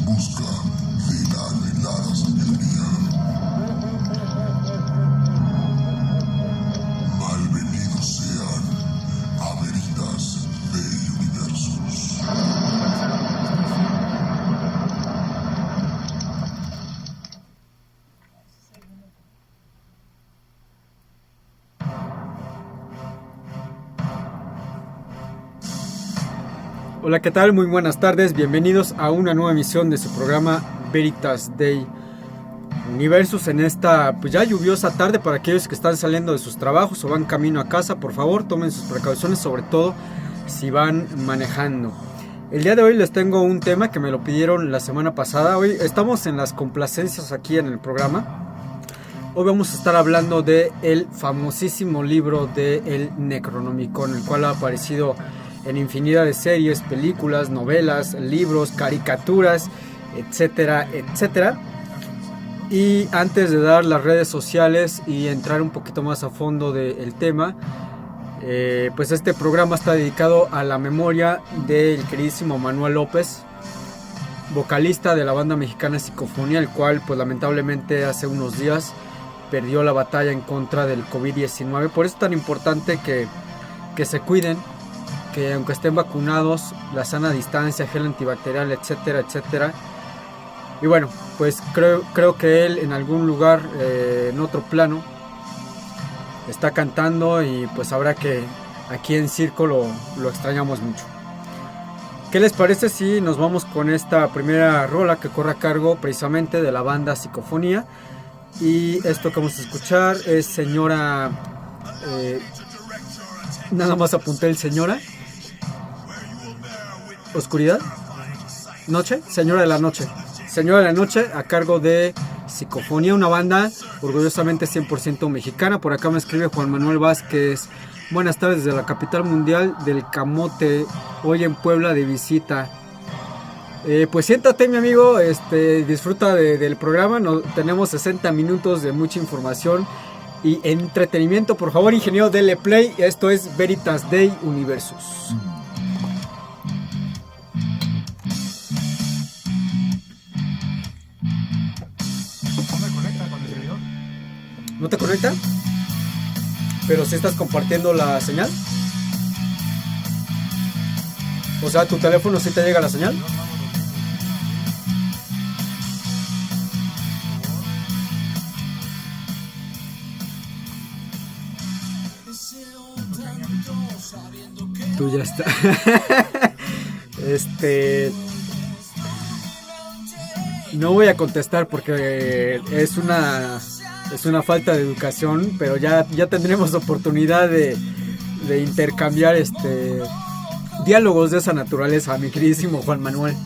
busca de la anhelada sabiduría. Malvenidos sean a Veritas Dei Universus. Hola, ¿qué tal? Muy buenas tardes, bienvenidos a una nueva emisión de su programa Veritas Dei Universus en esta pues ya lluviosa tarde. Para aquellos que están saliendo de sus trabajos o van camino a casa, por favor tomen sus precauciones, sobre todo si van manejando. El día de hoy les tengo un tema que me lo pidieron la semana pasada. Hoy estamos en las complacencias aquí en el programa. Hoy vamos a estar hablando de el famosísimo libro de El Necronomicon, el cual ha aparecido en infinidad de series, películas, novelas, libros, caricaturas, etcétera, etcétera. Y antes de dar las redes sociales y entrar un poquito más a fondo del tema, pues este programa está dedicado a la memoria del queridísimo Manuel López, vocalista de la banda mexicana Psicofonía, el cual pues lamentablemente hace unos días perdió la batalla en contra del COVID-19. Por eso es tan importante que se cuiden, que aunque estén vacunados, la sana distancia, gel antibacterial, etcétera, etcétera. Y bueno, pues creo que él en algún lugar, en otro plano, está cantando y pues habrá que aquí en Circo lo extrañamos mucho. ¿Qué les parece si nos vamos con esta primera rola que corre a cargo precisamente de la banda Psicofonía? Y esto que vamos a escuchar es Señora... nada más apunté el Señora. Oscuridad. Noche. Señora de la Noche. Señora de la Noche a cargo de Psicofonía, una banda orgullosamente 100% mexicana. Por acá me escribe Juan Manuel Vázquez. Buenas tardes desde la capital mundial del camote. Hoy en Puebla de visita. Pues siéntate, mi amigo, disfruta del programa. Tenemos 60 minutos de mucha información y entretenimiento. Por favor, ingeniero, dele play. Esto es Veritas Dei Universus. ¿No te conecta? Pero si estás compartiendo la señal. O sea, ¿tu teléfono sí te llega la señal? Tú ya está. No voy a contestar porque es una falta de educación, pero ya tendremos oportunidad de intercambiar diálogos de esa naturaleza, mi queridísimo Juan Manuel.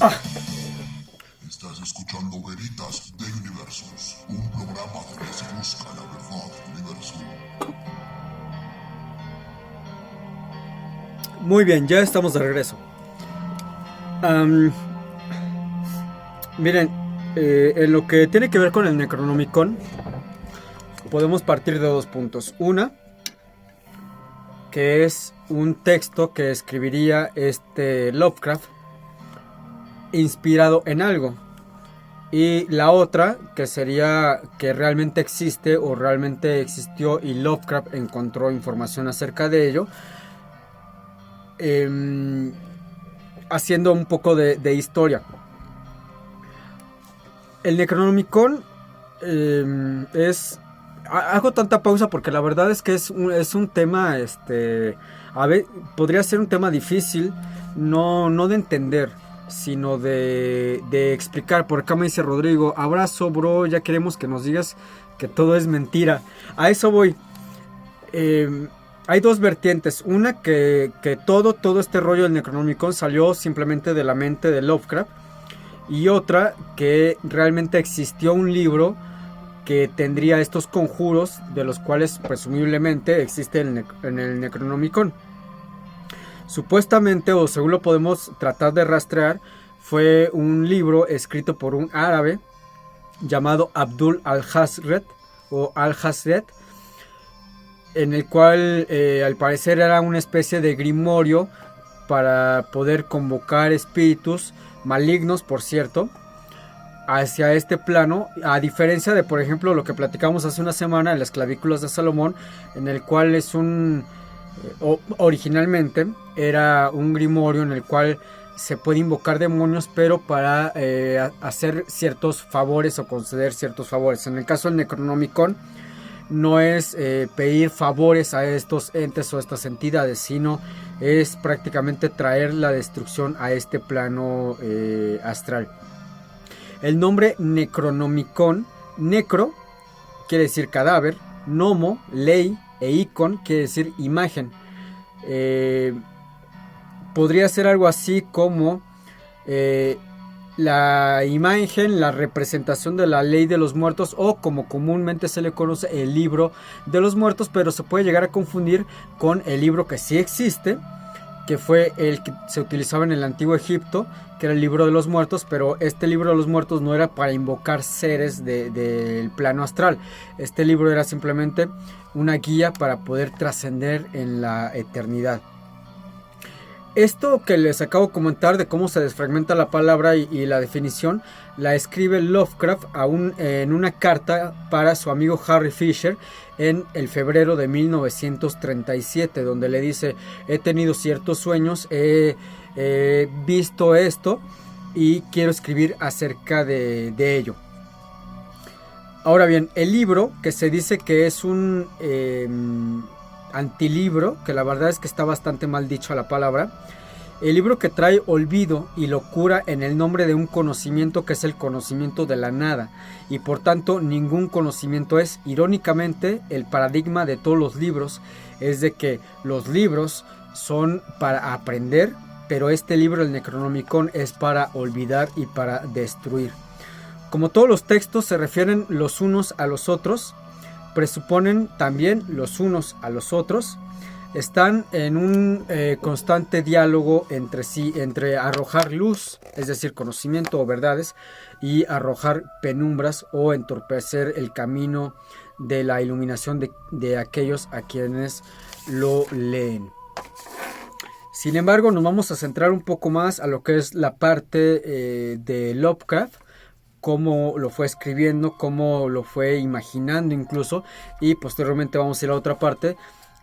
Estás escuchando Veritas de Universos, un programa donde se busca la verdad del universo. Muy bien, ya estamos de regreso. Miren, en lo que tiene que ver con el Necronomicon, podemos partir de dos puntos. Una, que es un texto que escribiría Lovecraft inspirado en algo. Y la otra, que sería que realmente existe o realmente existió y Lovecraft encontró información acerca de ello. Haciendo un poco de historia. El Necronomicon hago tanta pausa porque la verdad es que es un tema, podría ser un tema difícil, no de entender, sino de explicar. Por acá me dice Rodrigo, abrazo bro, ya queremos que nos digas que todo es mentira. A eso voy. Hay dos vertientes. Una que todo este rollo del Necronomicon salió simplemente de la mente de Lovecraft. Y otra que realmente existió un libro que tendría estos conjuros, de los cuales presumiblemente existe en el Necronomicon. Supuestamente, o según lo podemos tratar de rastrear, fue un libro escrito por un árabe llamado Abdul al-Hazred o al-Hazred, en el cual al parecer era una especie de grimorio para poder convocar espíritus malignos, por cierto, hacia este plano, a diferencia de, por ejemplo, lo que platicamos hace una semana en las clavículas de Salomón, en el cual es originalmente era un grimorio en el cual se puede invocar demonios, pero para hacer ciertos favores o conceder ciertos favores. En el caso del Necronomicon, no es pedir favores a estos entes o estas entidades, sino es prácticamente traer la destrucción a este plano astral. El nombre Necronomicon, necro quiere decir cadáver, nomo, ley, e icon quiere decir imagen. Podría ser algo así como la imagen, la representación de la ley de los muertos, o como comúnmente se le conoce, el libro de los muertos, pero se puede llegar a confundir con el libro que sí existe, que fue el que se utilizaba en el antiguo Egipto, que era el libro de los muertos, pero este libro de los muertos no era para invocar seres del plano astral. Este libro era simplemente una guía para poder trascender en la eternidad. Esto que les acabo de comentar de cómo se desfragmenta la palabra y la definición, la escribe Lovecraft en una carta para su amigo Harry Fisher en el febrero de 1937, donde le dice: he tenido ciertos sueños, he visto esto y quiero escribir acerca de ello. Ahora bien, el libro, que se dice que es un antilibro, que la verdad es que está bastante mal dicho la palabra, el libro que trae olvido y locura en el nombre de un conocimiento que es el conocimiento de la nada, y por tanto ningún conocimiento es. Irónicamente, el paradigma de todos los libros es de que los libros son para aprender, pero este libro, el Necronomicon, es para olvidar y para destruir. Como todos los textos se refieren los unos a los otros, presuponen también los unos a los otros, están en un constante diálogo entre sí, entre arrojar luz, es decir, conocimiento o verdades, y arrojar penumbras o entorpecer el camino de la iluminación de aquellos a quienes lo leen. Sin embargo, nos vamos a centrar un poco más a lo que es la parte de Lovecraft, cómo lo fue escribiendo, cómo lo fue imaginando incluso, y posteriormente vamos a ir a otra parte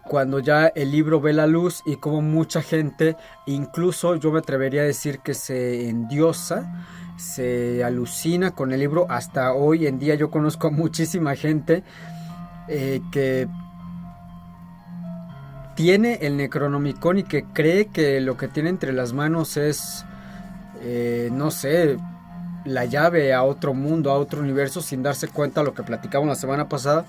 cuando ya el libro ve la luz y cómo mucha gente, incluso yo me atrevería a decir que se endiosa, se alucina con el libro. Hasta hoy en día yo conozco a muchísima gente que tiene el Necronomicon y que cree que lo que tiene entre las manos es, no sé, la llave a otro mundo, a otro universo, sin darse cuenta de lo que platicamos la semana pasada,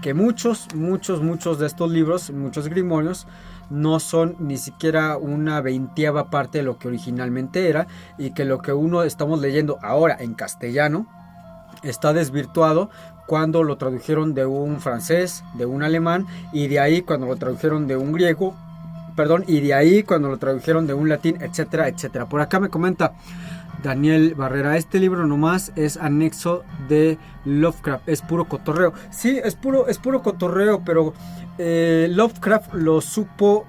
que muchos de estos libros, muchos grimorios, no son ni siquiera una 20ª parte de lo que originalmente era, y que lo que uno estamos leyendo ahora en castellano está desvirtuado cuando lo tradujeron de un francés, de un alemán, y de ahí cuando lo tradujeron de un griego, y de ahí cuando lo tradujeron de un latín, etcétera, etcétera. Por acá me comenta Daniel Barrera, este libro nomás es anexo de Lovecraft, es puro cotorreo. Sí, es puro cotorreo, pero Lovecraft lo supo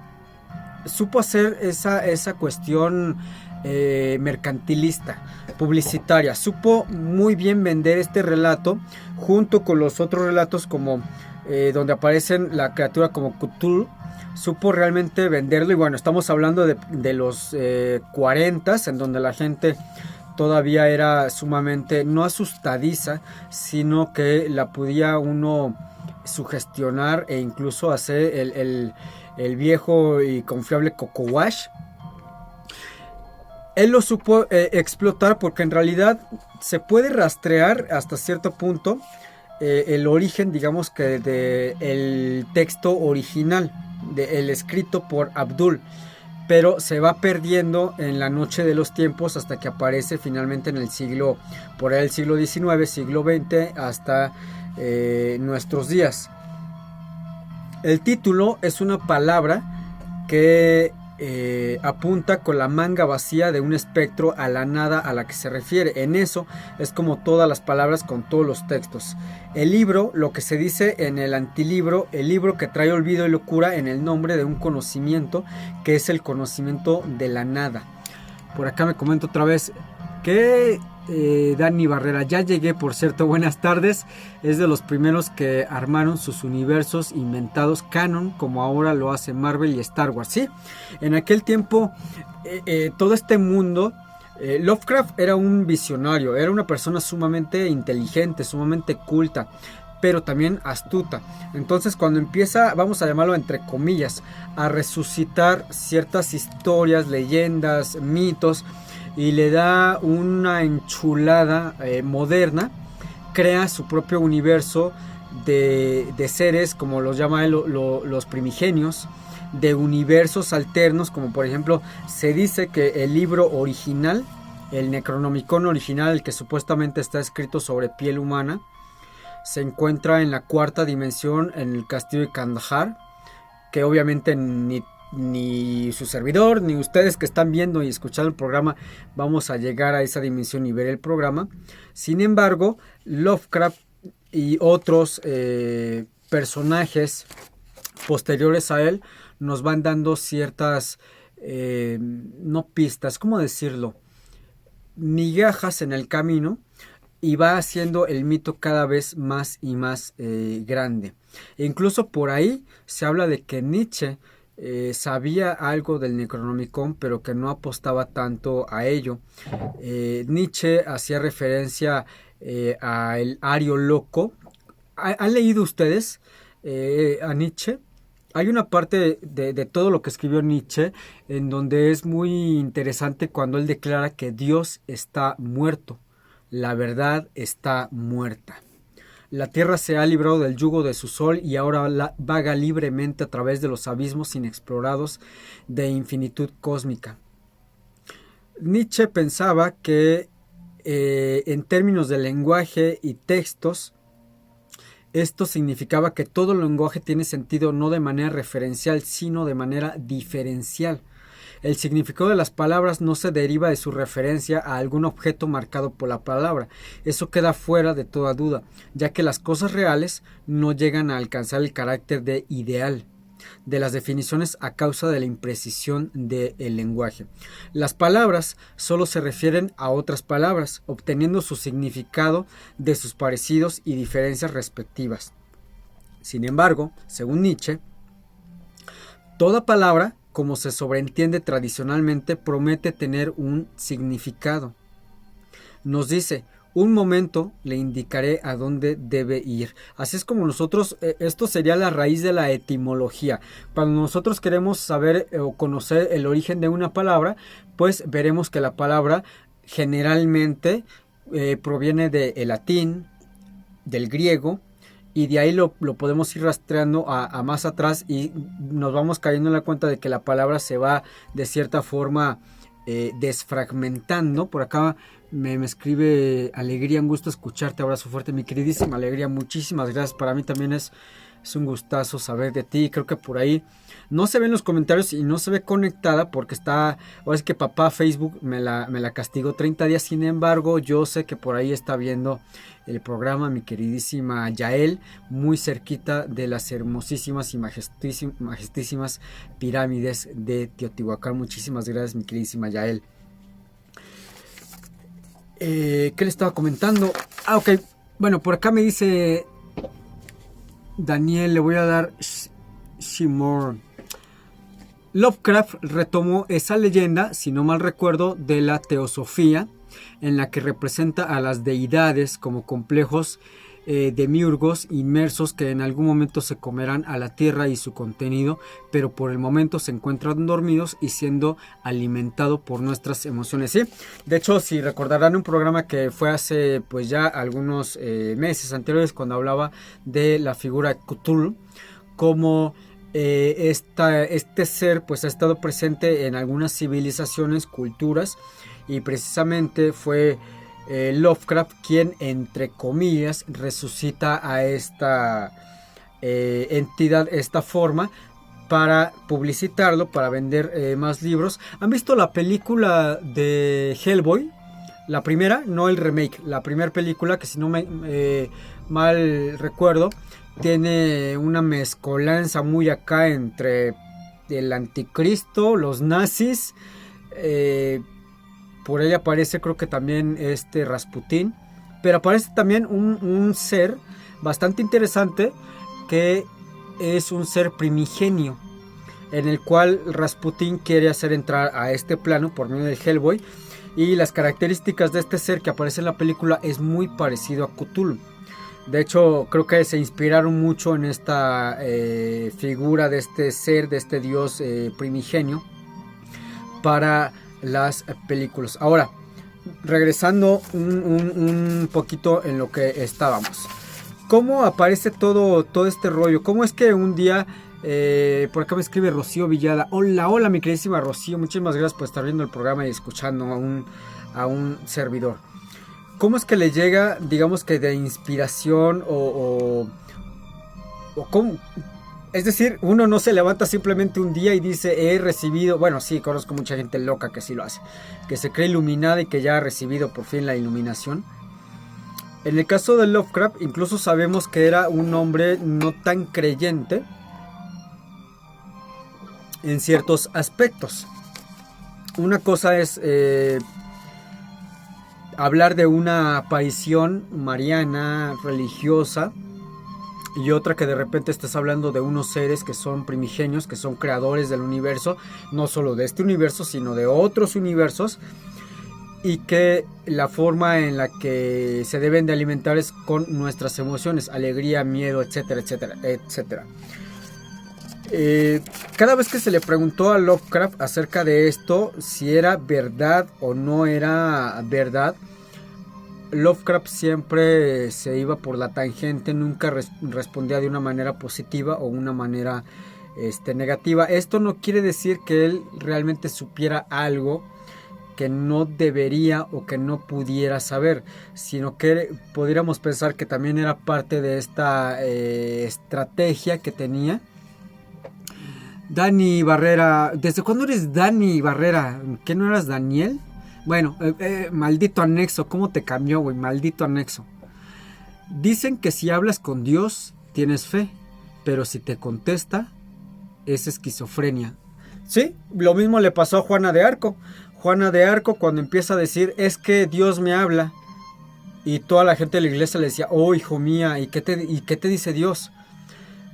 hacer esa cuestión mercantilista, publicitaria. Supo muy bien vender este relato junto con los otros relatos como donde aparecen la criatura como Cthulhu. Supo realmente venderlo, y bueno, estamos hablando de los 40s, en donde la gente todavía era sumamente no asustadiza, sino que la podía uno sugestionar e incluso hacer el viejo y confiable Coco Wash. Él lo supo explotar, porque en realidad se puede rastrear hasta cierto punto el origen, digamos que del texto original, el escrito por Abdul, pero se va perdiendo en la noche de los tiempos hasta que aparece finalmente en el siglo, por ahí el siglo XIX, siglo XX, hasta nuestros días. El título es una palabra que apunta con la manga vacía de un espectro a la nada a la que se refiere. En eso es como todas las palabras con todos los textos. El libro, lo que se dice en el antilibro, el libro que trae olvido y locura en el nombre de un conocimiento que es el conocimiento de la nada. Por acá me comento otra vez que Dani Barrera, ya llegué, por cierto, buenas tardes. Es de los primeros que armaron sus universos inventados canon, como ahora lo hace Marvel y Star Wars. Sí, en aquel tiempo todo este mundo, Lovecraft era un visionario, era una persona sumamente inteligente, sumamente culta, pero también astuta. Entonces, cuando empieza, vamos a llamarlo entre comillas, a resucitar ciertas historias, leyendas, mitos, y le da una enchulada moderna, crea su propio universo de seres, como los llama él, los primigenios, de universos alternos, como por ejemplo se dice que el libro original, el Necronomicon original, el que supuestamente está escrito sobre piel humana, se encuentra en la 4ª dimensión, en el castillo de Kandahar, que obviamente ni su servidor, ni ustedes que están viendo y escuchando el programa vamos a llegar a esa dimensión y ver el programa. Sin embargo, Lovecraft y otros personajes posteriores a él nos van dando ciertas, no pistas, ¿cómo decirlo? Migajas en el camino, y va haciendo el mito cada vez más y más grande. E incluso por ahí se habla de que Nietzsche sabía algo del Necronomicon, pero que no apostaba tanto a ello. Nietzsche hacía referencia a el ario loco. ¿Han leído ustedes a Nietzsche? Hay una parte de todo lo que escribió Nietzsche en donde es muy interesante cuando él declara que Dios está muerto, la verdad está muerta. La tierra se ha librado del yugo de su sol y ahora vaga libremente a través de los abismos inexplorados de infinitud cósmica. Nietzsche pensaba que en términos de lenguaje y textos, esto significaba que todo lenguaje tiene sentido no de manera referencial, sino de manera diferencial. El significado de las palabras no se deriva de su referencia a algún objeto marcado por la palabra. Eso queda fuera de toda duda, ya que las cosas reales no llegan a alcanzar el carácter de ideal de las definiciones a causa de la imprecisión del lenguaje. Las palabras solo se refieren a otras palabras, obteniendo su significado de sus parecidos y diferencias respectivas. Sin embargo, según Nietzsche, toda palabra, como se sobreentiende tradicionalmente, promete tener un significado. Nos dice: un momento le indicaré a dónde debe ir. Así es como nosotros, esto sería la raíz de la etimología. Cuando nosotros queremos saber o conocer el origen de una palabra, pues veremos que la palabra generalmente proviene del latín, del griego y de ahí lo podemos ir rastreando a más atrás y nos vamos cayendo en la cuenta de que la palabra se va de cierta forma desfragmentando. Por acá me escribe Alegría, un gusto escucharte, abrazo fuerte, mi queridísima Alegría, muchísimas gracias, para mí también es un gustazo saber de ti. Creo que por ahí no se ven los comentarios y no se ve conectada porque ahora es que papá Facebook me la castigó 30 días, sin embargo yo sé que por ahí está viendo el programa mi queridísima Yael, muy cerquita de las hermosísimas y majestísimas pirámides de Teotihuacán. Muchísimas gracias, mi queridísima Yael. ¿Qué le estaba comentando? Ok, bueno, por acá me dice Daniel, le voy a dar Shimor. Lovecraft retomó esa leyenda, si no mal recuerdo, de la teosofía, en la que representa a las deidades como complejos demiurgos inmersos que en algún momento se comerán a la tierra y su contenido, pero por el momento se encuentran dormidos y siendo alimentados por nuestras emociones. ¿Sí? De hecho, si recordarán un programa que fue hace pues ya algunos meses anteriores, cuando hablaba de la figura de Cthulhu, como este ser pues ha estado presente en algunas civilizaciones, culturas, y precisamente fue Lovecraft quien, entre comillas, resucita a esta entidad, esta forma, para publicitarlo, para vender más libros. ¿Han visto la película de Hellboy? La primera, no el remake, la primera película, que si no me mal recuerdo, tiene una mezcolanza muy acá entre el anticristo, los nazis, por ella aparece creo que también Rasputín, pero aparece también un ser bastante interesante que es un ser primigenio, en el cual Rasputín quiere hacer entrar a este plano por medio del Hellboy, y las características de este ser que aparece en la película es muy parecido a Cthulhu. De hecho, creo que se inspiraron mucho en esta figura de este ser, de este dios primigenio, para las películas. Ahora, regresando un poquito en lo que estábamos. ¿Cómo aparece todo este rollo? ¿Cómo es que un día, por acá me escribe Rocío Villada? Hola, mi queridísima Rocío, muchísimas gracias por estar viendo el programa y escuchando a un servidor. ¿Cómo es que le llega, digamos que de inspiración o cómo? Es decir, uno no se levanta simplemente un día y dice, he recibido, bueno, sí, conozco mucha gente loca que sí lo hace, que se cree iluminada y que ya ha recibido por fin la iluminación. En el caso de Lovecraft, incluso sabemos que era un hombre no tan creyente en ciertos aspectos. Una cosa es hablar de una aparición mariana, religiosa, y otra que de repente estés hablando de unos seres que son primigenios, que son creadores del universo, no solo de este universo, sino de otros universos, y que la forma en la que se deben de alimentar es con nuestras emociones, alegría, miedo, etcétera, etcétera, etcétera. Cada vez que se le preguntó a Lovecraft acerca de esto, si era verdad o no era verdad, Lovecraft siempre se iba por la tangente, nunca respondía de una manera positiva o una manera negativa. Esto no quiere decir que él realmente supiera algo que no debería o que no pudiera saber, sino que podríamos pensar que también era parte de esta estrategia que tenía. Dani Barrera, ¿desde cuándo eres Dani Barrera? ¿Qué no eras Daniel? Bueno, maldito anexo, ¿cómo te cambió, güey? Maldito anexo. Dicen que si hablas con Dios, tienes fe, pero si te contesta, es esquizofrenia. Sí, lo mismo le pasó a Juana de Arco. Juana de Arco, cuando empieza a decir, es que Dios me habla, y toda la gente de la iglesia le decía, oh, hijo mía, ¿y qué te dice Dios?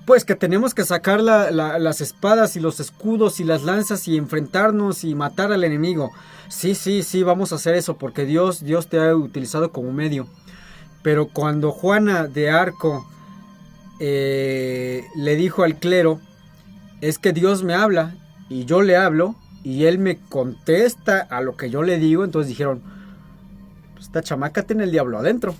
Pues que tenemos que sacar las espadas y los escudos y las lanzas y enfrentarnos y matar al enemigo. Sí, vamos a hacer eso porque Dios te ha utilizado como medio. Pero cuando Juana de Arco le dijo al clero, es que Dios me habla y yo le hablo y él me contesta a lo que yo le digo, entonces dijeron, pues esta chamaca tiene el diablo adentro.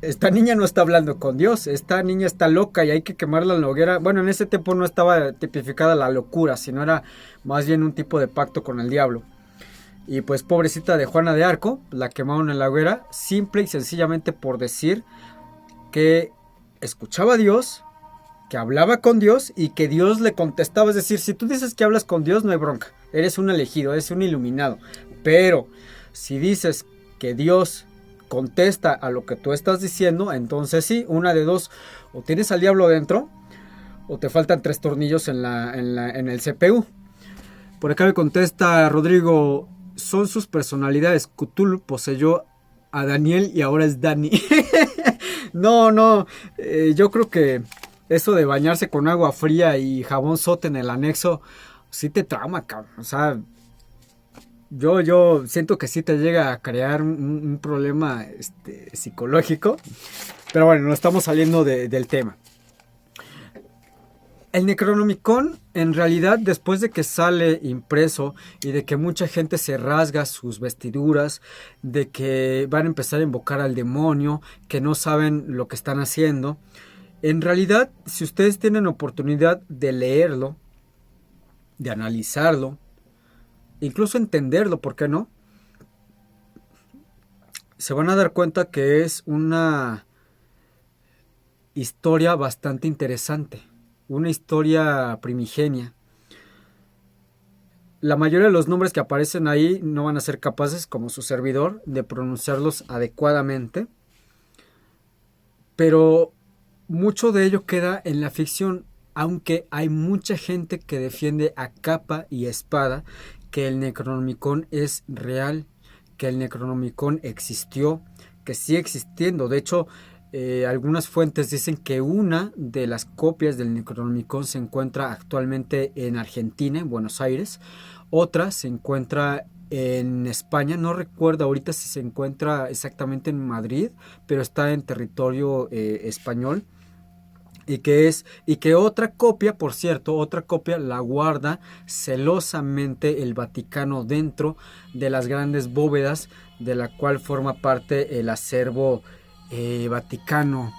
esta niña no está hablando con Dios, esta niña está loca y hay que quemarla en la hoguera. Bueno, en ese tiempo no estaba tipificada la locura, sino era más bien un tipo de pacto con el diablo. Y pues pobrecita de Juana de Arco, la quemaron en la hoguera, simple y sencillamente por decir que escuchaba a Dios, que hablaba con Dios y que Dios le contestaba. Es decir, si tú dices que hablas con Dios, no hay bronca, eres un elegido, eres un iluminado. Pero si dices que Dios contesta a lo que tú estás diciendo, entonces sí, una de dos: o tienes al diablo dentro o te faltan 3 tornillos en el CPU. Por acá me contesta Rodrigo: son sus personalidades, Cthulhu poseyó a Daniel y ahora es Dani. No, yo creo que eso de bañarse con agua fría y jabón sote en el anexo sí te trauma, cabrón. O sea, yo siento que sí te llega a crear un problema psicológico. Pero bueno, no estamos saliendo del tema. El Necronomicon, en realidad, después de que sale impreso y de que mucha gente se rasga sus vestiduras, de que van a empezar a invocar al demonio, que no saben lo que están haciendo, en realidad, si ustedes tienen oportunidad de leerlo, de analizarlo, incluso entenderlo, ¿por qué no? Se van a dar cuenta que es una historia bastante interesante, una historia primigenia. La mayoría de los nombres que aparecen ahí no van a ser capaces, como su servidor, de pronunciarlos adecuadamente, pero mucho de ello queda en la ficción, aunque hay mucha gente que defiende a capa y espada que el Necronomicon es real, que el Necronomicon existió, que sigue existiendo. De hecho, algunas fuentes dicen que una de las copias del Necronomicon se encuentra actualmente en Argentina, en Buenos Aires. Otra se encuentra en España, no recuerdo ahorita si se encuentra exactamente en Madrid, pero está en territorio español. Y que otra copia, por cierto, otra copia la guarda celosamente el Vaticano dentro de las grandes bóvedas de la cual forma parte el acervo Vaticano.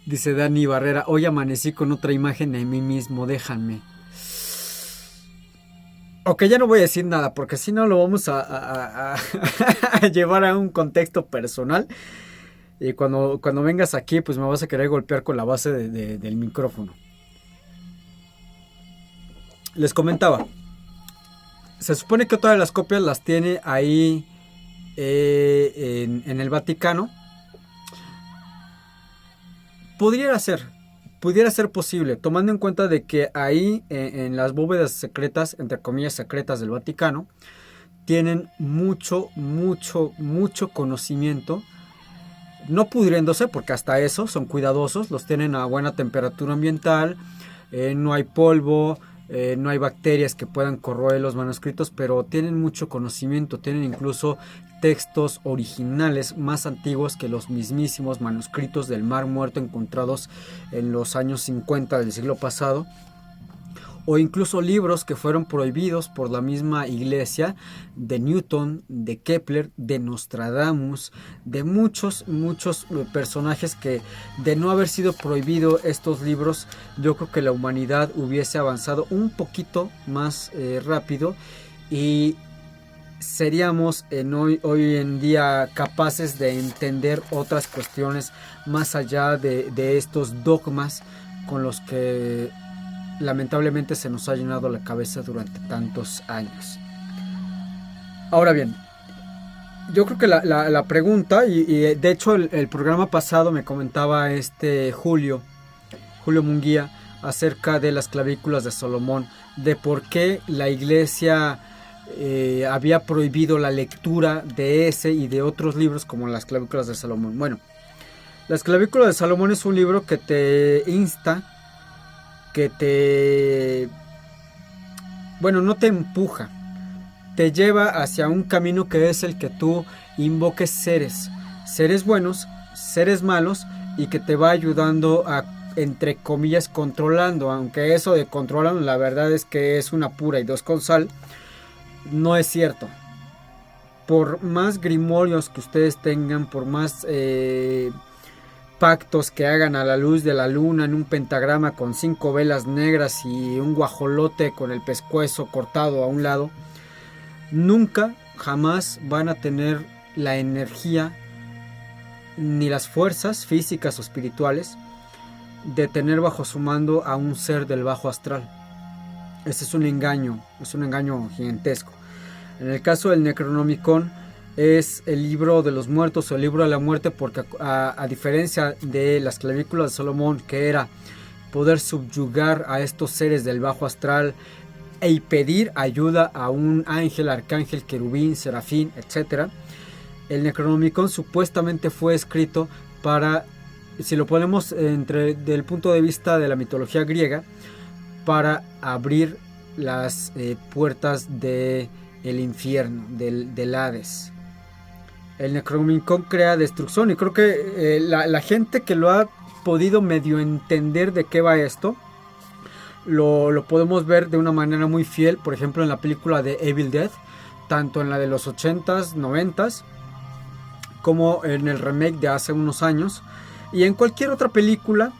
Dice Dani Barrera: hoy amanecí con otra imagen de mí mismo, déjame. Ok, ya no voy a decir nada porque si no lo vamos a llevar a un contexto personal. Y cuando vengas aquí, pues me vas a querer golpear con la base del micrófono. Les comentaba, se supone que todas las copias las tiene ahí en el Vaticano. Pudiera ser posible, tomando en cuenta de que ahí en las bóvedas secretas, entre comillas secretas del Vaticano, tienen mucho conocimiento. No pudriéndose, porque hasta eso son cuidadosos, los tienen a buena temperatura ambiental, no hay polvo, no hay bacterias que puedan corroer los manuscritos, pero tienen mucho conocimiento, tienen incluso textos originales más antiguos que los mismísimos manuscritos del Mar Muerto encontrados en los años 50 del siglo pasado, o incluso libros que fueron prohibidos por la misma iglesia, de Newton, de Kepler, de Nostradamus, de muchos personajes que, de no haber sido prohibido estos libros, yo creo que la humanidad hubiese avanzado un poquito más rápido y seríamos hoy en día capaces de entender otras cuestiones más allá de estos dogmas con los que lamentablemente se nos ha llenado la cabeza durante tantos años. Ahora bien, yo creo que la pregunta, y de hecho el programa pasado me comentaba Julio Munguía acerca de las clavículas de Salomón, de por qué la iglesia había prohibido la lectura de ese y de otros libros como las clavículas de Salomón. Bueno, las clavículas de Salomón es un libro que te insta, no te empuja, te lleva hacia un camino que es el que tú invoques seres buenos, seres malos, y que te va ayudando a, entre comillas, controlando, aunque eso de controlan, la verdad es que es una pura y dos con sal, no es cierto. por más grimorios que ustedes tengan, por más pactos que hagan a la luz de la luna en un pentagrama con 5 velas negras y un guajolote con el pescuezo cortado a un lado, nunca jamás van a tener la energía ni las fuerzas físicas o espirituales de tener bajo su mando a un ser del bajo astral. Ese es un engaño gigantesco. En el caso del Necronomicon es el libro de los muertos o el libro de la muerte, porque a diferencia de las clavículas de Salomón, que era poder subyugar a estos seres del bajo astral y pedir ayuda a un ángel, arcángel, querubín, serafín, etc., el Necronomicon supuestamente fue escrito para, si lo ponemos desde el punto de vista de la mitología griega, para abrir las puertas del infierno, del Hades. El Necronomicon crea destrucción, y creo que la gente que lo ha podido medio entender de qué va esto, lo podemos ver de una manera muy fiel, por ejemplo en la película de Evil Dead, tanto en la de los 80s, 90s, como en el remake de hace unos años, y en cualquier otra película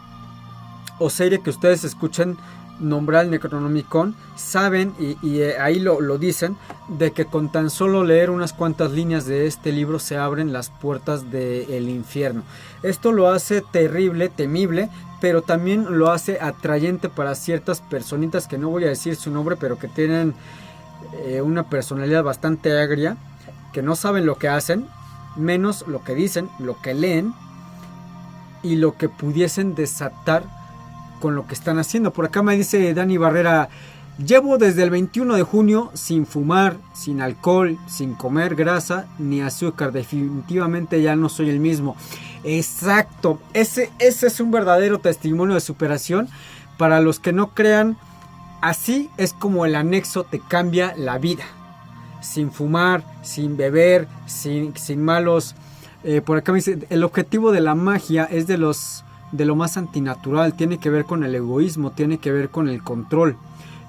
o serie que ustedes escuchen nombrar el Necronomicon, saben y ahí lo dicen, de que con tan solo leer unas cuantas líneas de este libro se abren las puertas del infierno. Esto lo hace terrible, temible, pero también lo hace atrayente para ciertas personitas, que no voy a decir su nombre, pero que tienen una personalidad bastante agria, que no saben lo que hacen, menos lo que dicen, lo que leen y lo que pudiesen desatar con lo que están haciendo. Por acá me dice Dani Barrera: llevo desde el 21 de junio sin fumar, sin alcohol, sin comer grasa ni azúcar. Definitivamente ya no soy el mismo. Exacto, ese es un verdadero testimonio de superación. Para los que no crean, así es como el anexo te cambia la vida. Sin fumar, sin beber, sin malos... por acá me dice, el objetivo de la magia es de lo más antinatural, tiene que ver con el egoísmo, tiene que ver con el control.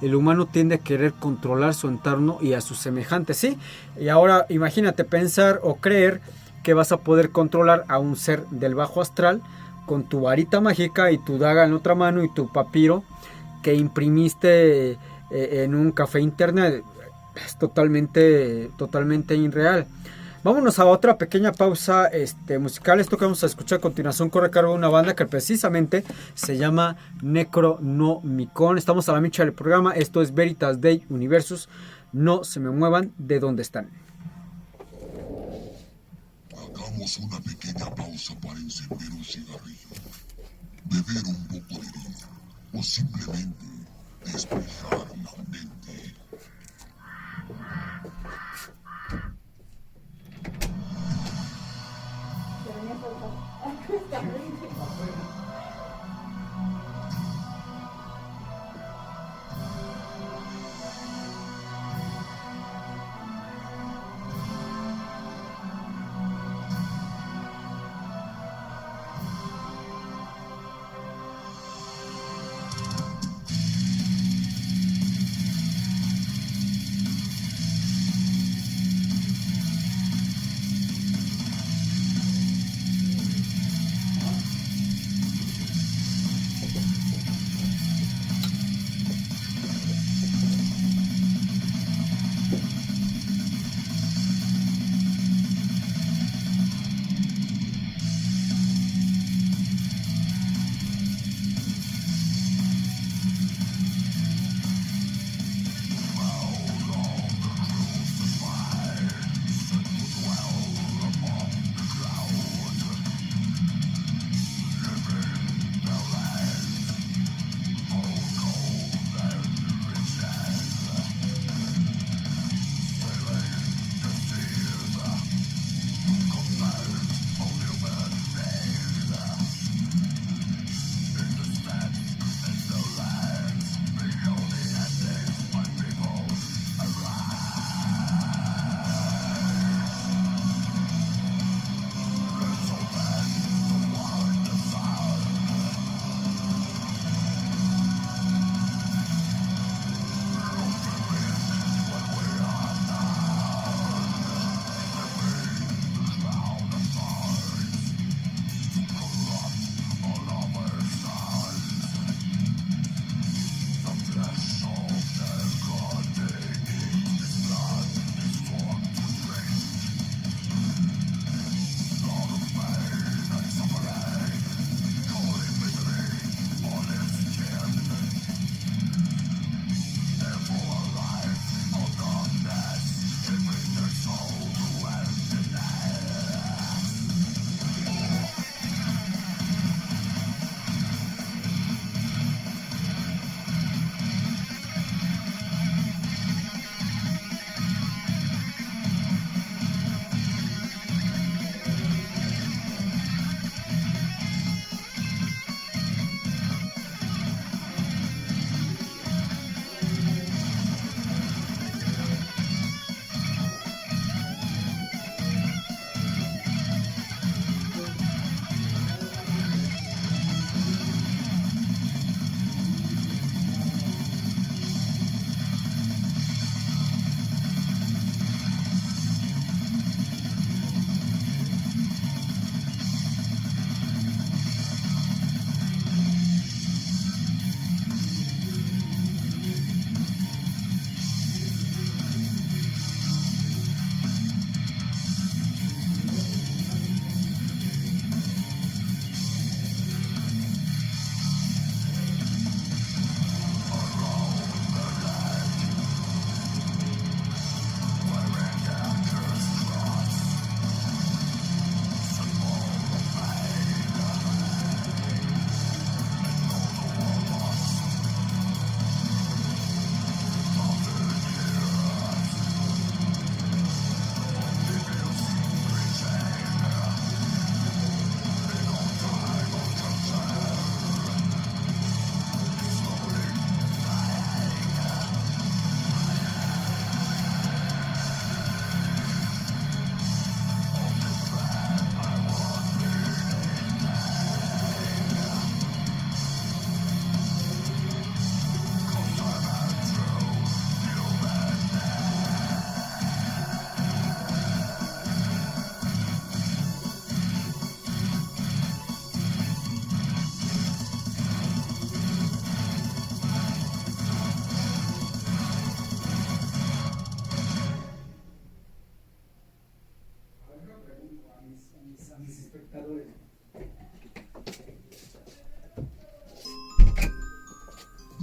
El humano tiende a querer controlar su entorno y a sus semejantes, ¿sí? Y ahora imagínate pensar o creer que vas a poder controlar a un ser del bajo astral con tu varita mágica y tu daga en otra mano y tu papiro que imprimiste en un café internet. Es totalmente irreal. Vámonos a otra pequeña pausa musical. Esto que vamos a escuchar a continuación corre a cargo de una banda que precisamente se llama Necronomicon. Estamos a la micha del programa. Esto es Veritas Day Universus. No se me muevan de donde están. Hagamos una pequeña pausa para encender un cigarrillo, beber un poco de vino o simplemente despejar la mente.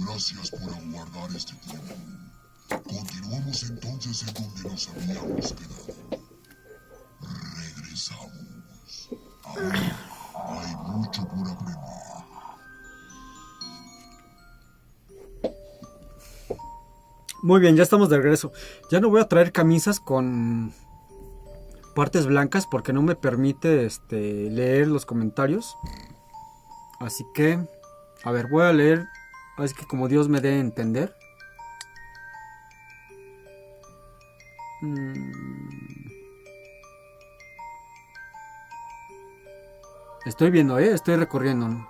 Gracias por aguardar este tiempo. Continuamos entonces en donde nos habíamos quedado. Regresamos. Aún hay mucho por aprender. Muy bien, ya estamos de regreso. Ya no voy a traer camisas con partes blancas porque no me permite leer los comentarios. Así que, a ver, voy a leer, así que como Dios me dé a entender. Estoy viendo, estoy recorriendo.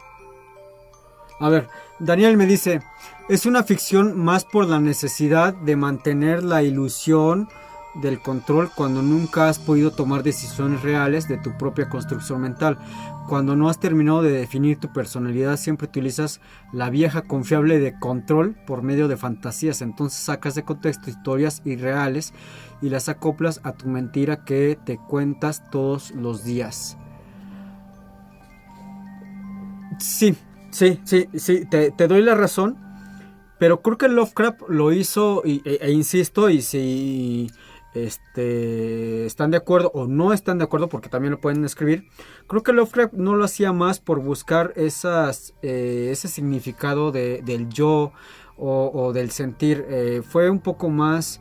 A ver, Daniel me dice, es una ficción más por la necesidad de mantener la ilusión del control cuando nunca has podido tomar decisiones reales de tu propia construcción mental. Cuando no has terminado de definir tu personalidad, siempre utilizas la vieja confiable de control por medio de fantasías. Entonces sacas de contexto historias irreales y las acoplas a tu mentira que te cuentas todos los días. Sí, te doy la razón, pero creo que Lovecraft lo hizo e insisto, y si están de acuerdo o no están de acuerdo, porque también lo pueden escribir, creo que Lovecraft no lo hacía más por buscar ese significado del yo o del sentir, fue un poco más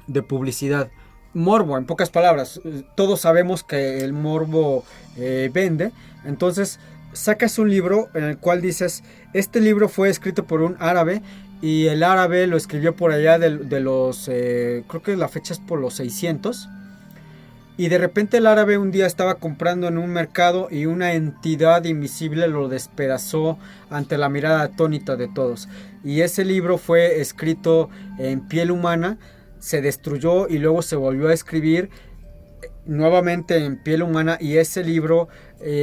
de publicidad. Morbo, en pocas palabras, todos sabemos que el morbo vende, entonces sacas un libro en el cual dices, este libro fue escrito por un árabe y el árabe lo escribió por allá de los, creo que la fecha es por los 600, y de repente el árabe un día estaba comprando en un mercado y una entidad invisible lo despedazó ante la mirada atónita de todos, y ese libro fue escrito en piel humana, se destruyó y luego se volvió a escribir nuevamente en piel humana, y ese libro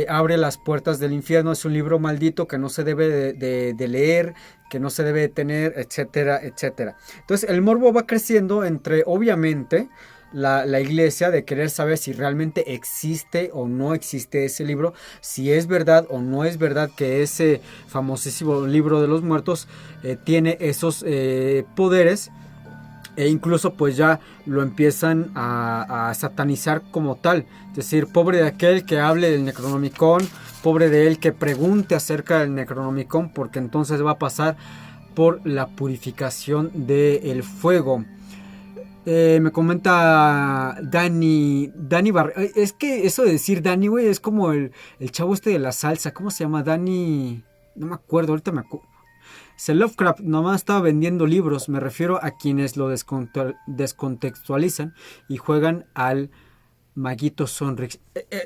abre las puertas del infierno. Es un libro maldito que no se debe de leer, que no se debe de tener, etcétera, etcétera. Entonces el morbo va creciendo entre, obviamente, la iglesia, de querer saber si realmente existe o no existe ese libro, si es verdad o no es verdad que ese famosísimo libro de los muertos tiene esos poderes. E incluso pues ya lo empiezan a satanizar como tal. Es decir, pobre de aquel que hable del Necronomicon, pobre de él que pregunte acerca del Necronomicon, porque entonces va a pasar por la purificación del fuego. Me comenta Dani es que eso de decir Dani, güey, es como el chavo de la salsa. ¿Cómo se llama? Dani, no me acuerdo, ahorita me acuerdo. Lovecraft nomás estaba vendiendo libros. Me refiero a quienes lo descontextualizan y juegan al maguito Sonrix.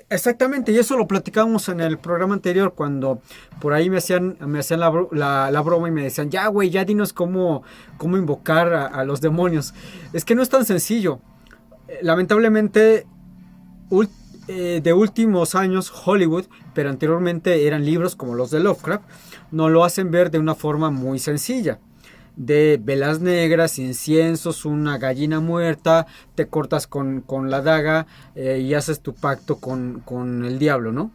Exactamente, y eso lo platicábamos en el programa anterior, cuando por ahí me hacían la broma y me decían, ya güey, ya dinos cómo invocar a los demonios. Es que no es tan sencillo. Lamentablemente, de últimos años Hollywood, pero anteriormente eran libros como los de Lovecraft, nos lo hacen ver de una forma muy sencilla, de velas negras, inciensos, una gallina muerta, te cortas con la daga y haces tu pacto con el diablo, ¿no?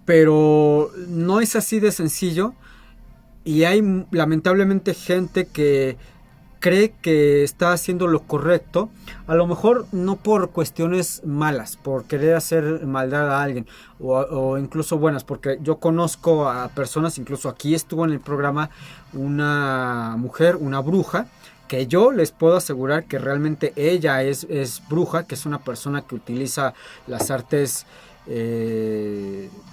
Pero no es así de sencillo, y hay lamentablemente gente que cree que está haciendo lo correcto, a lo mejor no por cuestiones malas, por querer hacer maldad a alguien, o incluso buenas, porque yo conozco a personas, incluso aquí estuvo en el programa una mujer, una bruja, que yo les puedo asegurar que realmente ella es bruja, que es una persona que utiliza las artes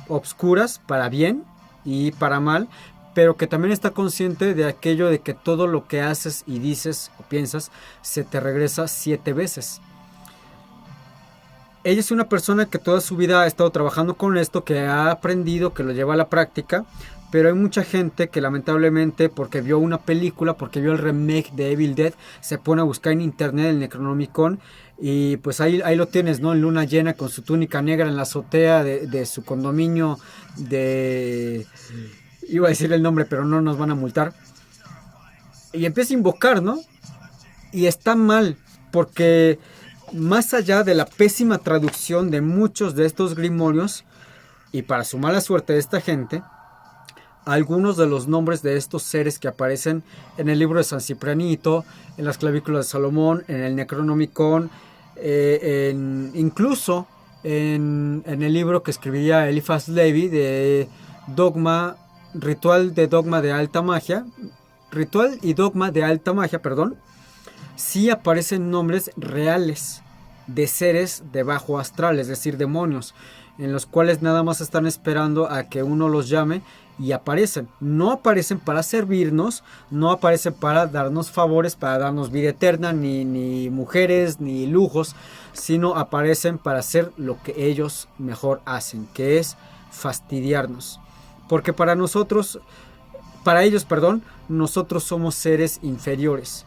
obscuras para bien y para mal, pero que también está consciente de aquello de que todo lo que haces y dices o piensas se te regresa 7 veces. Ella es una persona que toda su vida ha estado trabajando con esto, que ha aprendido, que lo lleva a la práctica, pero hay mucha gente que lamentablemente, porque vio una película, porque vio el remake de Evil Dead, se pone a buscar en internet el Necronomicon, y pues ahí lo tienes, ¿no? En luna llena, con su túnica negra en la azotea de su condominio de... Iba a decir el nombre, pero no nos van a multar. Y empieza a invocar, ¿no? Y está mal, porque más allá de la pésima traducción de muchos de estos grimorios, y para su mala suerte de esta gente, algunos de los nombres de estos seres que aparecen en el libro de San Ciprianito, en las clavículas de Salomón, en el Necronomicon, incluso en el libro que escribiría Eliphas Levi de Dogma, Ritual y Dogma de Alta Magia, perdón, sí aparecen nombres reales de seres de bajo astral, es decir, demonios, en los cuales nada más están esperando a que uno los llame y aparecen. No aparecen para servirnos, no aparecen para darnos favores, para darnos vida eterna, ni mujeres, ni lujos, sino aparecen para hacer lo que ellos mejor hacen, que es fastidiarnos. Porque para ellos, nosotros somos seres inferiores.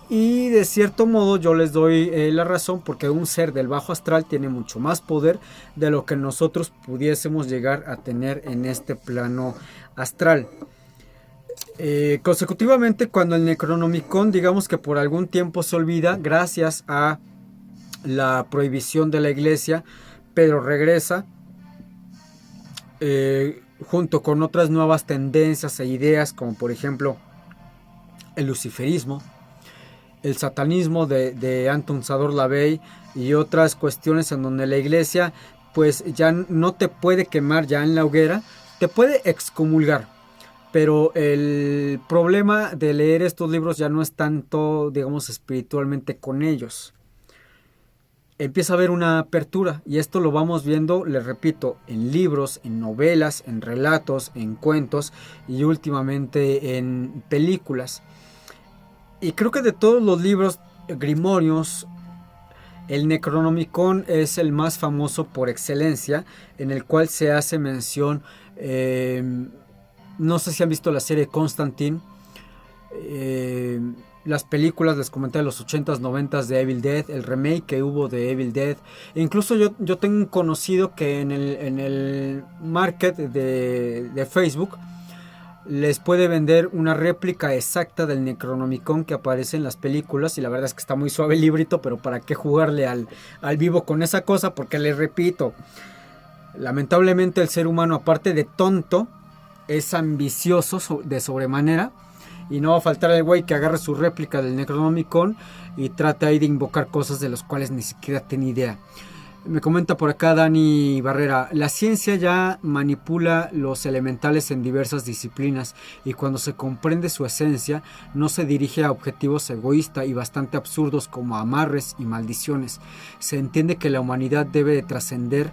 Y de cierto modo yo les doy la razón, porque un ser del bajo astral tiene mucho más poder de lo que nosotros pudiésemos llegar a tener en este plano astral. Consecutivamente, cuando el Necronomicon, digamos que por algún tiempo se olvida, gracias a la prohibición de la iglesia, pero regresa junto con otras nuevas tendencias e ideas, como por ejemplo el luciferismo, el satanismo de Anton Szador Lavey y otras cuestiones en donde la iglesia pues ya no te puede quemar ya en la hoguera, te puede excomulgar. Pero el problema de leer estos libros ya no es tanto, digamos, espiritualmente con ellos. Empieza a haber una apertura, y esto lo vamos viendo, les repito, en libros, en novelas, en relatos, en cuentos y últimamente en películas. Y creo que de todos los libros grimorios, el Necronomicon es el más famoso por excelencia, en el cual se hace mención, no sé si han visto la serie Constantine, las películas, les comenté, de los 80s, 90s de Evil Dead, el remake que hubo de Evil Dead. E incluso yo tengo un conocido que en el market de Facebook les puede vender una réplica exacta del Necronomicon que aparece en las películas, y la verdad es que está muy suave el librito, pero para qué jugarle al vivo con esa cosa, porque les repito, lamentablemente el ser humano, aparte de tonto, es ambicioso de sobremanera, y no va a faltar el güey que agarre su réplica del Necronomicon y trate ahí de invocar cosas de las cuales ni siquiera tiene idea. Me comenta por acá Dani Barrera: la ciencia ya manipula los elementales en diversas disciplinas, y cuando se comprende su esencia no se dirige a objetivos egoístas y bastante absurdos como amarres y maldiciones. Se entiende que la humanidad debe de trascender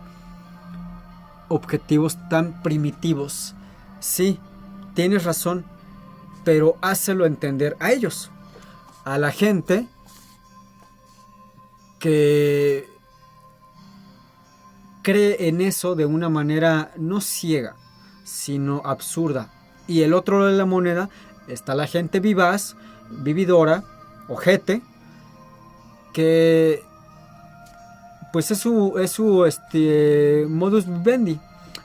objetivos tan primitivos. Sí, tienes razón, pero hácelo entender a ellos, a la gente que cree en eso de una manera no ciega, sino absurda. Y el otro lado de la moneda está la gente vivaz, vividora, ojete, que pues es su modus vivendi,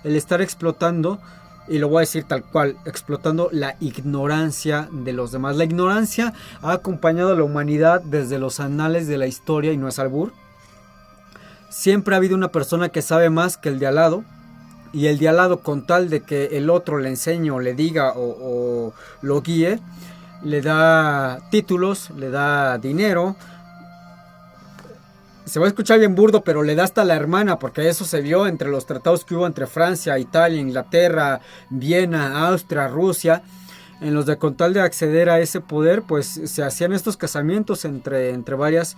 el estar explotando, y lo voy a decir tal cual, explotando la ignorancia de los demás. La ignorancia ha acompañado a la humanidad desde los anales de la historia, y no es albur. Siempre ha habido una persona que sabe más que el de al lado, y el de al lado, con tal de que el otro le enseñe o le diga o lo guíe, le da títulos, le da dinero. Se va a escuchar bien burdo, pero le da hasta la hermana, porque eso se vio entre los tratados que hubo entre Francia, Italia, Inglaterra, Viena, Austria, Rusia. En los de con tal de acceder a ese poder, pues se hacían estos casamientos entre varias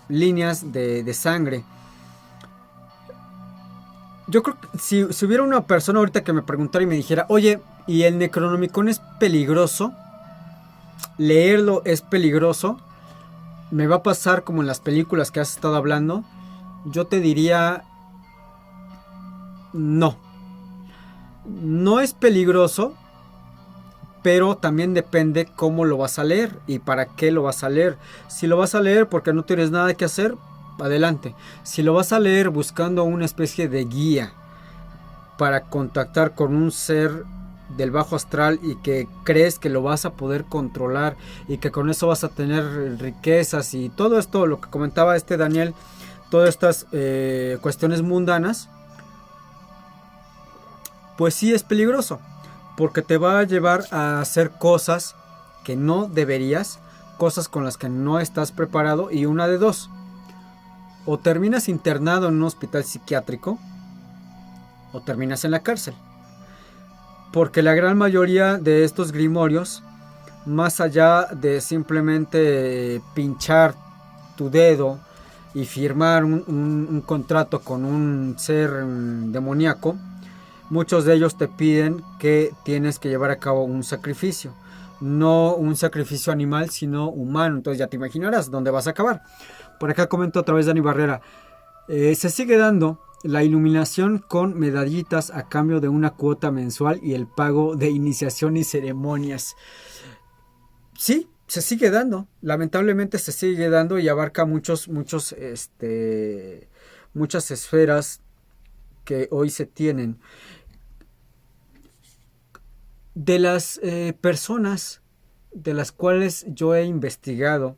líneas de sangre. Yo creo que si hubiera una persona ahorita que me preguntara y me dijera: oye, ¿y el Necronomicon es peligroso? ¿Leerlo es peligroso? ¿Me va a pasar como en las películas que has estado hablando? Yo te diría: no. No es peligroso, pero también depende cómo lo vas a leer y para qué lo vas a leer. Si lo vas a leer porque no tienes nada que hacer, adelante. Si lo vas a leer buscando una especie de guía para contactar con un ser del bajo astral y que crees que lo vas a poder controlar y que con eso vas a tener riquezas y todo esto, lo que comentaba Daniel, todas estas cuestiones mundanas, pues sí es peligroso, porque te va a llevar a hacer cosas que no deberías, cosas con las que no estás preparado, y una de dos: o terminas internado en un hospital psiquiátrico o terminas en la cárcel. Porque la gran mayoría de estos grimorios, más allá de simplemente pinchar tu dedo y firmar un contrato con un ser demoníaco, muchos de ellos te piden que tienes que llevar a cabo un sacrificio. No un sacrificio animal, sino humano. Entonces ya te imaginarás dónde vas a acabar. Por acá comento a través de Dani Barrera. Se sigue dando la iluminación con medallitas a cambio de una cuota mensual y el pago de iniciación y ceremonias. Sí, se sigue dando. Lamentablemente se sigue dando y abarca muchas esferas que hoy se tienen. De las personas de las cuales yo he investigado,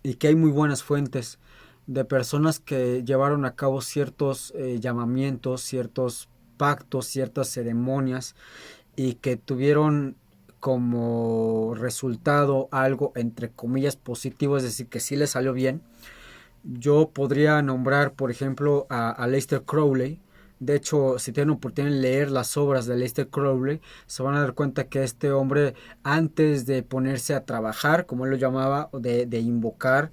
y que hay muy buenas fuentes de personas que llevaron a cabo ciertos llamamientos, ciertos pactos, ciertas ceremonias, y que tuvieron como resultado algo entre comillas positivo, es decir, que sí les salió bien. Yo podría nombrar, por ejemplo, a Aleister Crowley. De hecho, si tienen oportunidad de leer las obras de Aleister Crowley, se van a dar cuenta que este hombre, antes de ponerse a trabajar, como él lo llamaba, de invocar,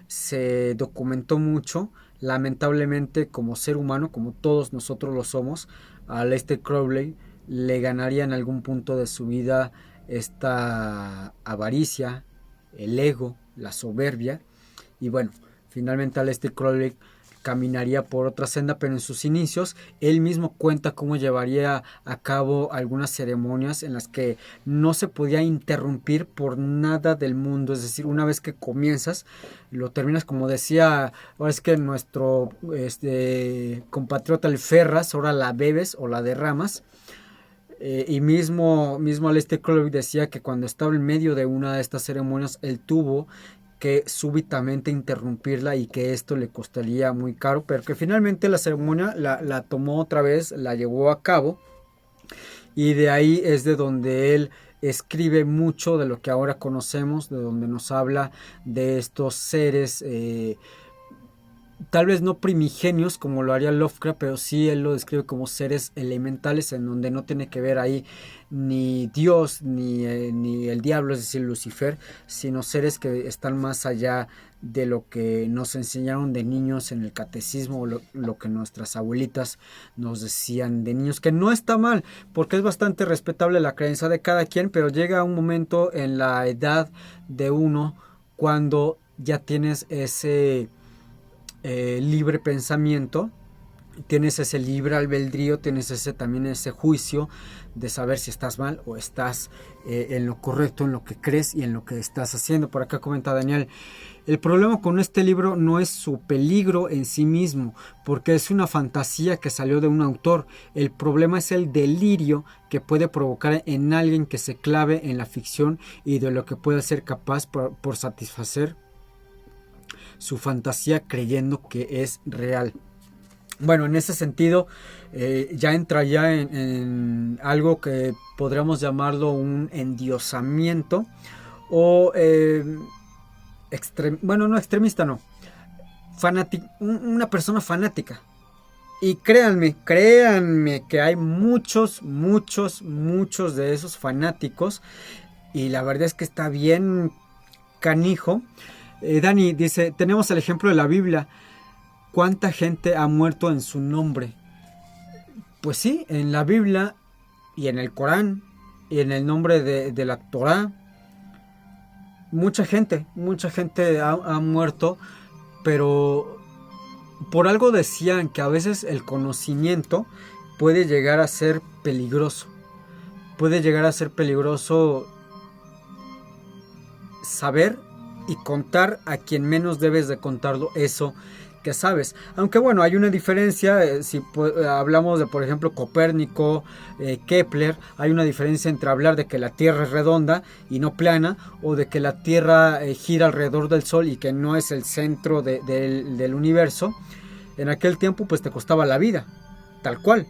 se documentó mucho. Lamentablemente, como ser humano, como todos nosotros lo somos, a Aleister Crowley le ganaría en algún punto de su vida esta avaricia, el ego, la soberbia. Y bueno, finalmente Aleister Crowley caminaría por otra senda, pero en sus inicios él mismo cuenta cómo llevaría a cabo algunas ceremonias en las que no se podía interrumpir por nada del mundo. Es decir, una vez que comienzas, lo terminas, como decía, ahora es que nuestro compatriota el Ferraz, ahora la bebes o la derramas. Y mismo Aleister Crowley decía que cuando estaba en medio de una de estas ceremonias, él tuvo que súbitamente interrumpirla y que esto le costaría muy caro, pero que finalmente la ceremonia la tomó otra vez, la llevó a cabo, y de ahí es de donde él escribe mucho de lo que ahora conocemos, de donde nos habla de estos seres tal vez no primigenios como lo haría Lovecraft, pero sí él lo describe como seres elementales, en donde no tiene que ver ahí ni Dios ni el diablo, es decir, Lucifer, sino seres que están más allá de lo que nos enseñaron de niños en el catecismo, o lo que nuestras abuelitas nos decían de niños, que no está mal, porque es bastante respetable la creencia de cada quien, pero llega un momento en la edad de uno cuando ya tienes ese libre pensamiento, tienes ese libre albedrío, tienes también ese juicio de saber si estás mal o estás en lo correcto, en lo que crees y en lo que estás haciendo. Por acá comenta Daniel: el problema con este libro no es su peligro en sí mismo, porque es una fantasía que salió de un autor. El problema es el delirio que puede provocar en alguien que se clave en la ficción y de lo que puede ser capaz por satisfacer su fantasía creyendo que es real. Bueno, en ese sentido ya entra en algo que podríamos llamarlo un endiosamiento o no extremista, no, una persona fanática. Y créanme que hay muchos de esos fanáticos, y la verdad es que está bien canijo. Dani dice: tenemos el ejemplo de la Biblia. ¿Cuánta gente ha muerto en su nombre? Pues sí, en la Biblia y en el Corán y en el nombre de la Torá, mucha gente ha muerto, pero por algo decían que a veces el conocimiento puede llegar a ser peligroso. Puede llegar a ser peligroso saber y contar a quien menos debes de contarlo eso que sabes. Aunque bueno, hay una diferencia, si hablamos de, por ejemplo, Copérnico, Kepler, hay una diferencia entre hablar de que la Tierra es redonda y no plana, o de que la Tierra gira alrededor del Sol y que no es el centro del universo. En aquel tiempo pues te costaba la vida, tal cual.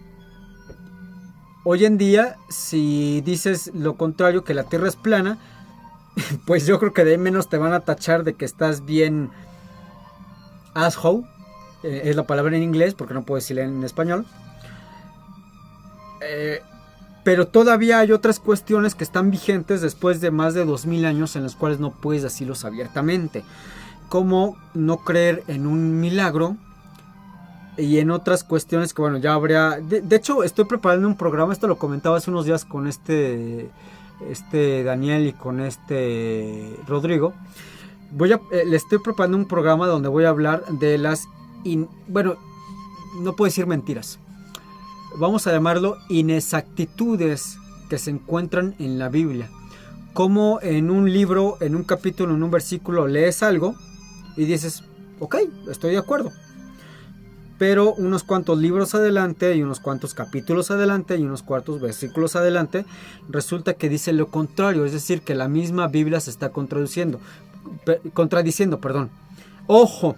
hoy en día, si dices lo contrario, que la Tierra es plana, pues yo creo que de menos te van a tachar de que estás bien asshole. Es la palabra en inglés, porque no puedo decirla en español. Pero todavía hay otras cuestiones que están vigentes después de más de 2000 años en las cuales no puedes decirlos abiertamente. Como no creer en un milagro y en otras cuestiones que bueno, ya habría... De hecho, estoy preparando un programa, esto lo comentaba hace unos días con este Daniel y con Rodrigo. Le estoy preparando un programa donde voy a hablar de las... bueno, no puedo decir mentiras. Vamos a llamarlo inexactitudes que se encuentran en la Biblia. Como en un libro, en un capítulo, en un versículo, lees algo y dices, ok, estoy de acuerdo. Pero unos cuantos libros adelante y unos cuantos capítulos adelante y unos cuantos versículos adelante, resulta que dice lo contrario. Es decir, que la misma Biblia se está contradiciendo. Ojo,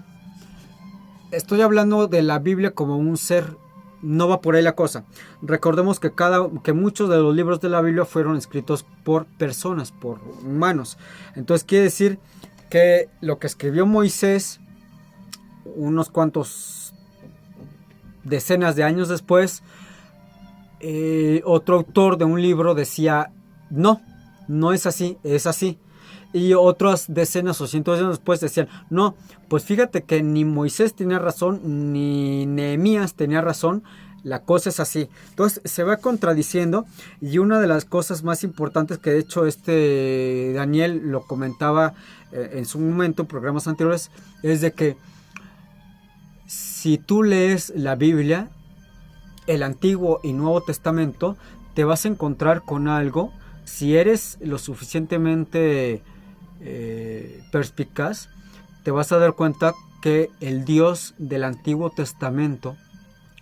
estoy hablando de la Biblia como un ser. No va por ahí la cosa. Recordemos que muchos de los libros de la Biblia fueron escritos por personas, por humanos. Entonces quiere decir que lo que escribió Moisés unos cuantos decenas de años después, otro autor de un libro decía no es así, es así. Y otras decenas o cientos de años después decían, no, pues fíjate que ni Moisés tenía razón, ni Nehemías tenía razón, la cosa es así. Entonces se va contradiciendo, y una de las cosas más importantes que de hecho Daniel lo comentaba en su momento en programas anteriores, es de que si tú lees la Biblia, el Antiguo y Nuevo Testamento, te vas a encontrar con algo, si eres lo suficientemente perspicaz, te vas a dar cuenta que el Dios del Antiguo Testamento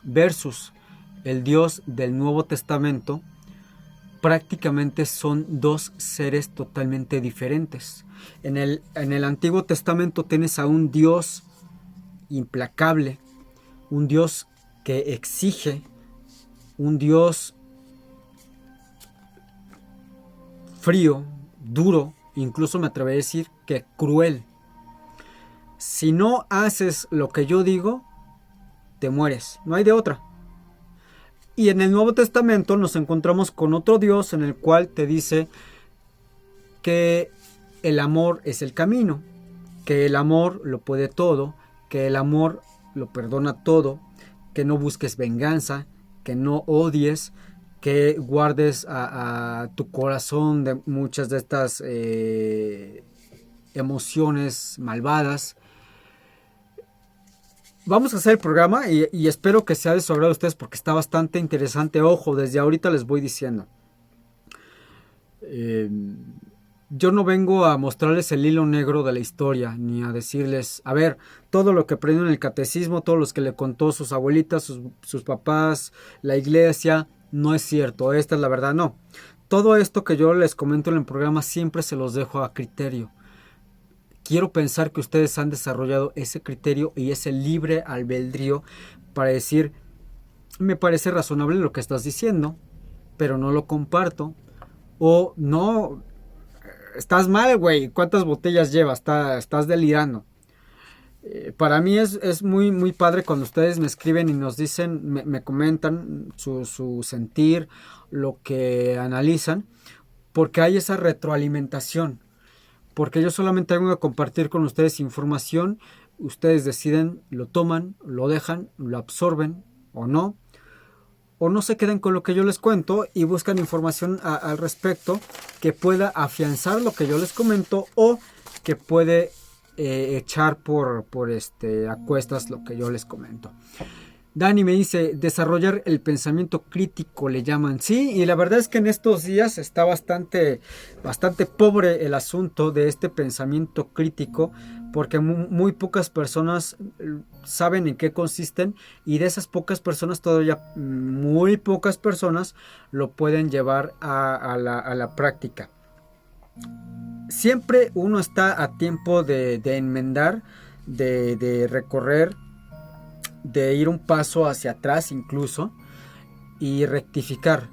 versus el Dios del Nuevo Testamento prácticamente son dos seres totalmente diferentes. En el Antiguo Testamento tienes a un Dios implacable, un Dios que exige, un Dios frío, duro, incluso me atrevería a decir que cruel. Si no haces lo que yo digo, te mueres, no hay de otra. Y en el Nuevo Testamento nos encontramos con otro Dios en el cual te dice que el amor es el camino, que el amor lo puede todo, que el amor lo perdona todo, que no busques venganza, que no odies, que guardes a tu corazón de muchas de estas emociones malvadas. Vamos a hacer el programa y espero que sea de su agrado a ustedes porque está bastante interesante. Ojo, desde ahorita les voy diciendo. Yo no vengo a mostrarles el hilo negro de la historia, ni a decirles, a ver, todo lo que aprendieron en el catecismo, todos los que le contó sus abuelitas, sus papás, la iglesia, no es cierto, esta es la verdad, no. Todo esto que yo les comento en el programa siempre se los dejo a criterio. Quiero pensar que ustedes han desarrollado ese criterio y ese libre albedrío para decir, me parece razonable lo que estás diciendo, pero no lo comparto, o no... Estás mal, güey. ¿Cuántas botellas llevas? Estás delirando. Para mí es muy, muy padre cuando ustedes me escriben y nos dicen, me comentan su sentir, lo que analizan, porque hay esa retroalimentación. Porque yo solamente vengo a compartir con ustedes información. Ustedes deciden, lo toman, lo dejan, lo absorben o no se queden con lo que yo les cuento y buscan información al respecto que pueda afianzar lo que yo les comento o que puede echar por a cuestas lo que yo les comento. Dani me dice, desarrollar el pensamiento crítico le llaman. Sí, y la verdad es que en estos días está bastante pobre el asunto de este pensamiento crítico, porque muy pocas personas saben en qué consisten, y de esas pocas personas todavía muy pocas personas lo pueden llevar a la práctica. Siempre uno está a tiempo de enmendar, de recorrer, de ir un paso hacia atrás incluso y rectificar.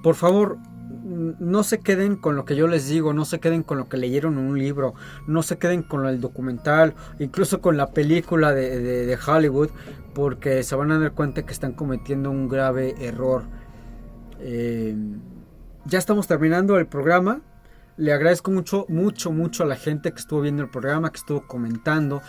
por favor, no se queden con lo que yo les digo, no se queden con lo que leyeron en un libro, no se queden con el documental, incluso con la película de Hollywood, porque se van a dar cuenta que están cometiendo un grave error. Ya estamos terminando el programa. Le agradezco mucho a la gente que estuvo viendo el programa, que estuvo comentando,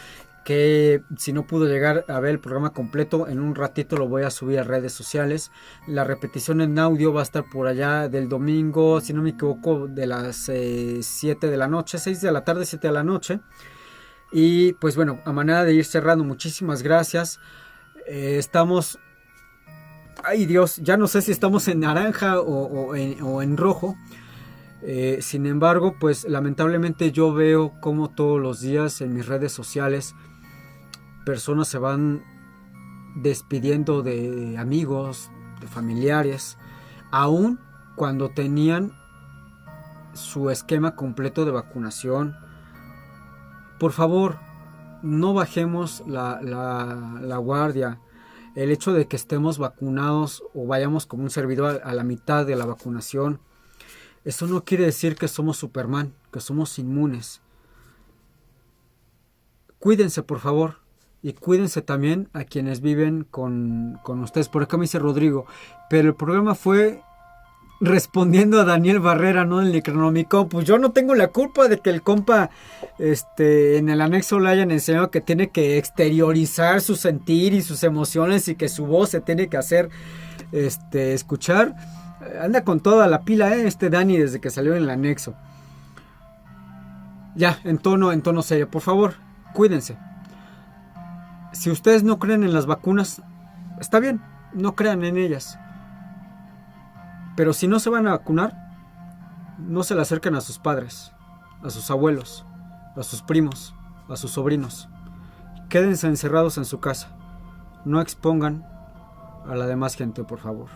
que si no pudo llegar a ver el programa completo, en un ratito lo voy a subir a redes sociales. La repetición en audio va a estar por allá del domingo, si no me equivoco, de las 7 de la noche, 6 de la tarde, 7 de la noche. Y pues bueno, a manera de ir cerrando, muchísimas gracias. Estamos... Ay Dios, ya no sé si estamos en naranja o en rojo. Sin embargo, pues lamentablemente yo veo como todos los días en mis redes sociales personas se van despidiendo de amigos, de familiares, aun cuando tenían su esquema completo de vacunación. Por favor, no bajemos la guardia. El hecho de que estemos vacunados o vayamos como un servidor a la mitad de la vacunación, eso no quiere decir que somos Superman, que somos inmunes. Cuídense, por favor. Y cuídense también a quienes viven con ustedes. Por acá me dice Rodrigo. Pero el programa fue respondiendo a Daniel Barrera, no del Necronomicon. Pues yo no tengo la culpa de que el compa en el anexo le hayan enseñado que tiene que exteriorizar su sentir y sus emociones y que su voz se tiene que hacer escuchar. Anda con toda la pila, Dani, desde que salió en el anexo. Ya, en tono serio, por favor, cuídense. Si ustedes no creen en las vacunas, está bien, no crean en ellas. Pero si no se van a vacunar, no se le acerquen a sus padres, a sus abuelos, a sus primos, a sus sobrinos. Quédense encerrados en su casa. No expongan a la demás gente, por favor.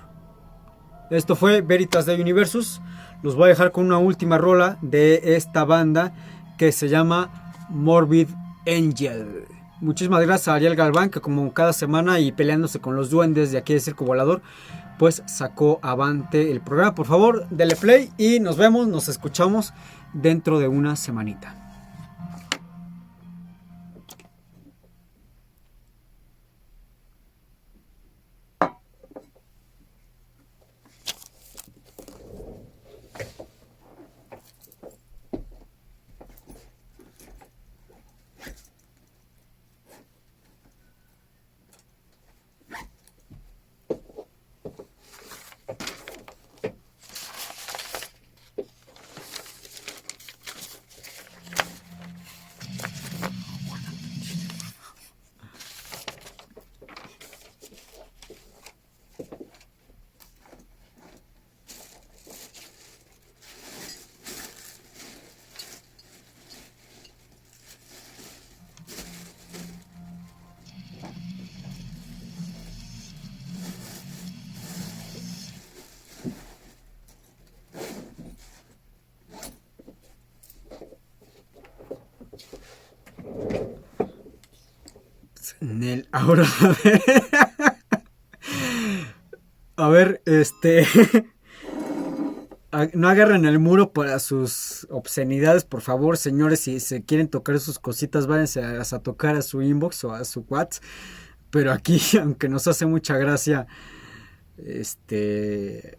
Esto fue Veritas de Universus. Los voy a dejar con una última rola de esta banda que se llama Morbid Angel. Muchísimas gracias a Ariel Galván, que como cada semana y peleándose con los duendes de aquí de Circo Volador, pues sacó avante el programa. Por favor, dele play y nos vemos, nos escuchamos dentro de una semanita. Nel, ahora a ver, no agarren el muro para sus obscenidades, por favor, señores. Si se quieren tocar sus cositas, váyanse a tocar a su inbox o a su WhatsApp. Pero aquí, aunque nos hace mucha gracia,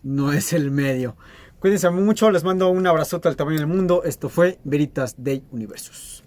no es el medio. Cuídense mucho, les mando un abrazote al tamaño del mundo. Esto fue Veritas de Universus.